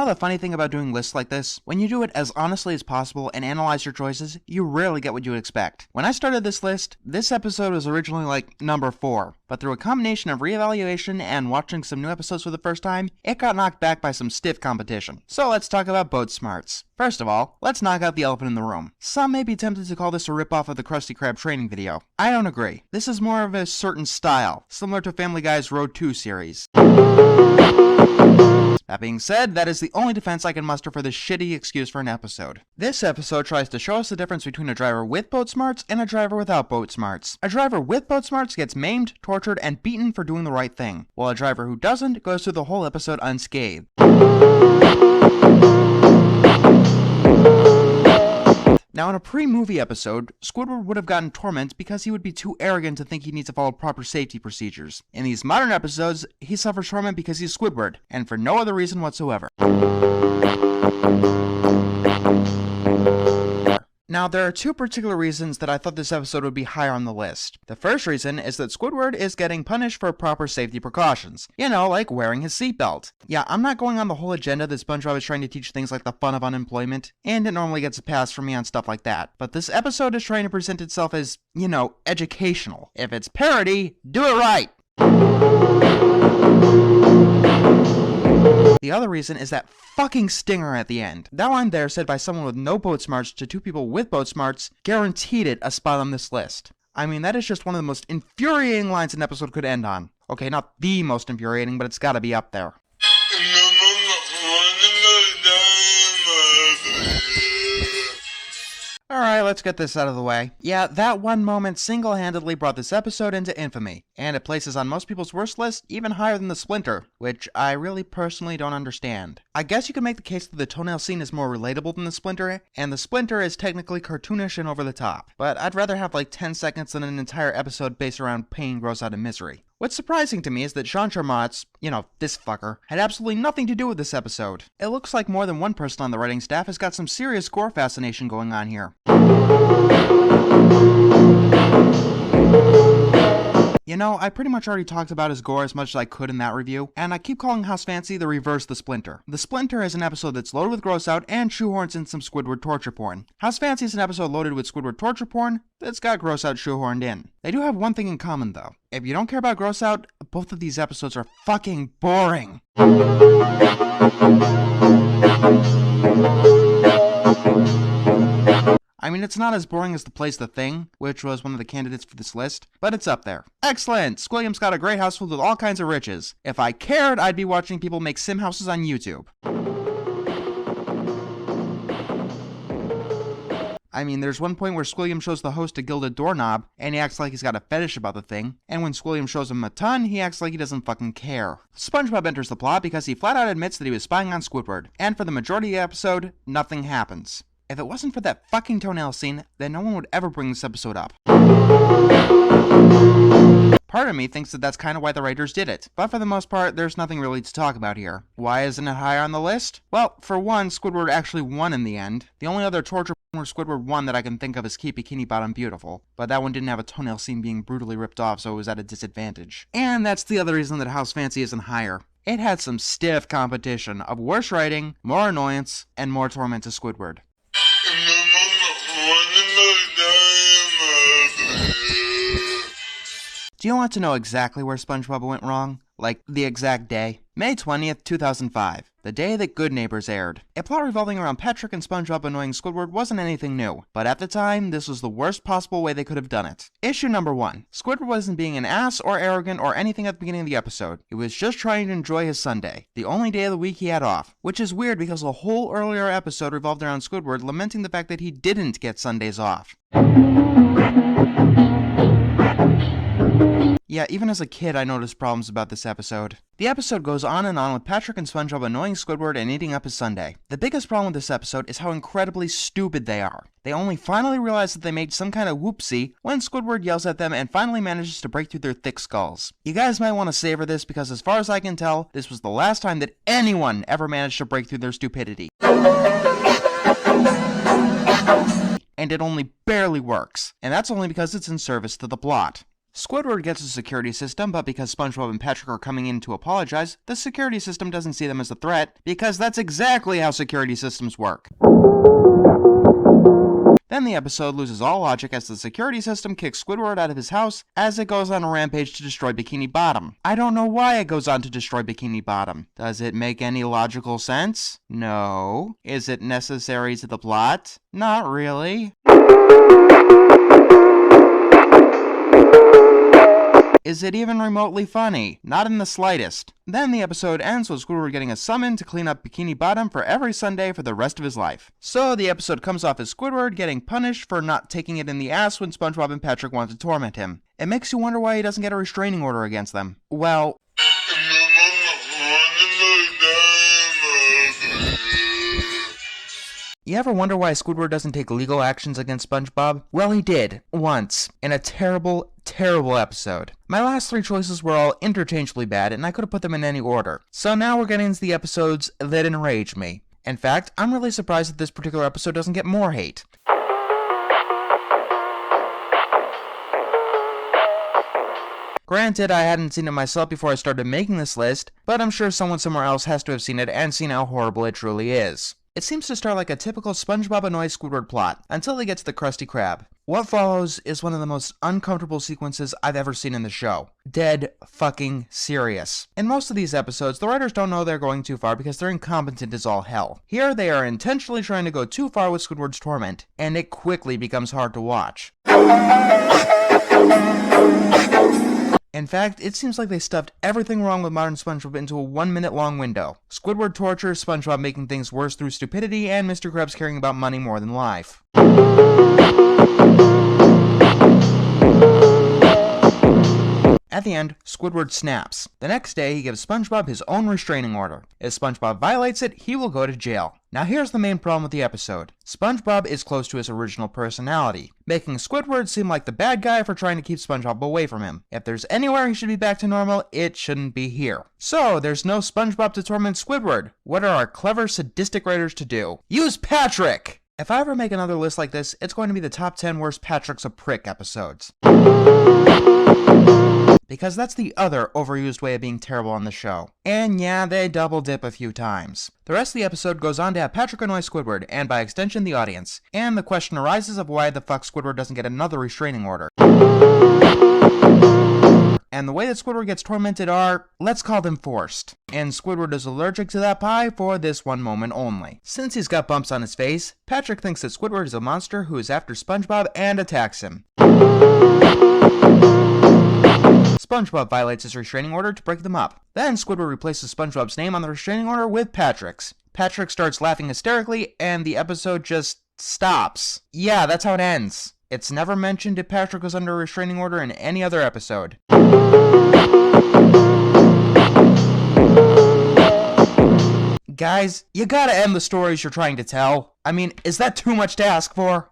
the funny thing about doing lists like this? When you do it as honestly as possible and analyze your choices, you rarely get what you would expect. When I started this list, this episode was originally like number 4, but through a combination of reevaluation and watching some new episodes for the first time, it got knocked back by some stiff competition. So let's talk about boat smarts. First of all, let's knock out the elephant in the room. Some may be tempted to call this a ripoff of the Krusty Krab training video. I don't agree. This is more of a certain style, similar to Family Guy's Road 2 series. That being said, that is the only defense I can muster for this shitty excuse for an episode. This episode tries to show us the difference between a driver with boat smarts and a driver without boat smarts. A driver with boat smarts gets maimed, tortured, and beaten for doing the right thing, while a driver who doesn't goes through the whole episode unscathed. Now, in a pre-movie episode, Squidward would have gotten torment because he would be too arrogant to think he needs to follow proper safety procedures. In these modern episodes, he suffers torment because he's Squidward, and for no other reason whatsoever. Now, there are 2 particular reasons that I thought this episode would be higher on the list. The first reason is that Squidward is getting punished for proper safety precautions. You know, like wearing his seatbelt. Yeah, I'm not going on the whole agenda that SpongeBob is trying to teach things like the fun of unemployment, and it normally gets a pass from me on stuff like that. But this episode is trying to present itself as, you know, educational. If it's parody, do it right! The other reason is that fucking stinger at the end. That line there, said by someone with no boat smarts to 2 people with boat smarts, guaranteed it a spot on this list. I mean, that is just one of the most infuriating lines an episode could end on. Okay, not the most infuriating, but it's gotta be up there. Alright, let's get this out of the way. Yeah, that one moment single-handedly brought this episode into infamy, and it places on most people's worst list even higher than the Splinter, which I really personally don't understand. I guess you could make the case that the toenail scene is more relatable than the Splinter, and the Splinter is technically cartoonish and over the top, but I'd rather have like 10 seconds than an entire episode based around pain grows out of misery. What's surprising to me is that Jean Charmot's, you know, this fucker, had absolutely nothing to do with this episode. It looks like more than one person on the writing staff has got some serious gore fascination going on here. You know, I pretty much already talked about his gore as much as I could in that review, and I keep calling House Fancy the reverse The Splinter. The Splinter is an episode that's loaded with gross out and shoehorns in some Squidward torture porn. House Fancy is an episode loaded with Squidward torture porn that's got gross out shoehorned in. They do have one thing in common though. If you don't care about gross out, both of these episodes are fucking boring. I mean, it's not as boring as The Play's The Thing, which was one of the candidates for this list, but it's up there. Excellent! Squilliam's got a great house filled with all kinds of riches. If I cared, I'd be watching people make sim houses on YouTube. I mean, there's one point where Squilliam shows the host a gilded doorknob, and he acts like he's got a fetish about the thing, and when Squilliam shows him a ton, he acts like he doesn't fucking care. SpongeBob enters the plot because he flat out admits that he was spying on Squidward, and for the majority of the episode, nothing happens. If it wasn't for that fucking toenail scene, then no one would ever bring this episode up. Part of me thinks that that's kind of why the writers did it, but for the most part, there's nothing really to talk about here. Why isn't it higher on the list? Well, for one, Squidward actually won in the end. The only other torture where Squidward won that I can think of is Keep Bikini Bottom Beautiful, but that one didn't have a toenail scene being brutally ripped off, so it was at a disadvantage. And that's the other reason that House Fancy isn't higher. It had some stiff competition of worse writing, more annoyance, and more torment to Squidward. Do you want to know exactly where SpongeBob went wrong? Like, the exact day? May 20th, 2005. The day that Good Neighbors aired. A plot revolving around Patrick and SpongeBob annoying Squidward wasn't anything new, but at the time, this was the worst possible way they could have done it. Issue number 1. Squidward wasn't being an ass or arrogant or anything at the beginning of the episode. He was just trying to enjoy his Sunday, the only day of the week he had off. Which is weird because the whole earlier episode revolved around Squidward lamenting the fact that he didn't get Sundays off. Yeah, even as a kid, I noticed problems about this episode. The episode goes on and on with Patrick and SpongeBob annoying Squidward and eating up his sundae. The biggest problem with this episode is how incredibly stupid they are. They only finally realize that they made some kind of whoopsie when Squidward yells at them and finally manages to break through their thick skulls. You guys might want to savor this because as far as I can tell, this was the last time that anyone ever managed to break through their stupidity. And it only barely works. And that's only because it's in service to the plot. Squidward gets a security system, but because SpongeBob and Patrick are coming in to apologize, the security system doesn't see them as a threat, because that's exactly how security systems work. Then the episode loses all logic as the security system kicks Squidward out of his house as it goes on a rampage to destroy Bikini Bottom. I don't know why it goes on to destroy Bikini Bottom. Does it make any logical sense? No. Is it necessary to the plot? Not really. Is it even remotely funny? Not in the slightest. Then the episode ends with Squidward getting a summon to clean up Bikini Bottom for every Sunday for the rest of his life. So the episode comes off as Squidward getting punished for not taking it in the ass when SpongeBob and Patrick want to torment him. It makes you wonder why he doesn't get a restraining order against them. Well, you ever wonder why Squidward doesn't take legal actions against SpongeBob? Well, he did. Once. In a terrible, terrible episode. My last three choices were all interchangeably bad, and I could have put them in any order. So now we're getting into the episodes that enrage me. In fact, I'm really surprised that this particular episode doesn't get more hate. Granted, I hadn't seen it myself before I started making this list, but I'm sure someone somewhere else has to have seen it and seen how horrible it truly is. It seems to start like a typical SpongeBob annoys Squidward plot, until they get to the Krusty Krab. What follows is one of the most uncomfortable sequences I've ever seen in the show. Dead fucking serious. In most of these episodes, the writers don't know they're going too far because they're incompetent as all hell. Here, they are intentionally trying to go too far with Squidward's torment, and it quickly becomes hard to watch. In fact, it seems like they stuffed everything wrong with modern SpongeBob into a 1 minute long window. Squidward torture, SpongeBob making things worse through stupidity, and Mr. Krabs caring about money more than life. At the end, Squidward snaps. The next day, he gives SpongeBob his own restraining order. If SpongeBob violates it, he will go to jail. Now here's the main problem with the episode. SpongeBob is close to his original personality, making Squidward seem like the bad guy for trying to keep SpongeBob away from him. If there's anywhere he should be back to normal, it shouldn't be here. So, there's no SpongeBob to torment Squidward. What are our clever, sadistic writers to do? Use Patrick! If I ever make another list like this, it's going to be the top 10 worst Patrick's a Prick episodes. Because that's the other overused way of being terrible on the show. And yeah, they double dip a few times. The rest of the episode goes on to have Patrick annoy Squidward, and by extension the audience. And the question arises of why the fuck Squidward doesn't get another restraining order. And the way that Squidward gets tormented are, let's call them forced. And Squidward is allergic to that pie for this one moment only. Since he's got bumps on his face, Patrick thinks that Squidward is a monster who is after SpongeBob and attacks him. SpongeBob violates his restraining order to break them up. Then Squidward replaces SpongeBob's name on the restraining order with Patrick's. Patrick starts laughing hysterically, and the episode just stops. Yeah, that's how it ends. It's never mentioned if Patrick was under a restraining order in any other episode. Guys, you gotta end the stories you're trying to tell. I mean, is that too much to ask for?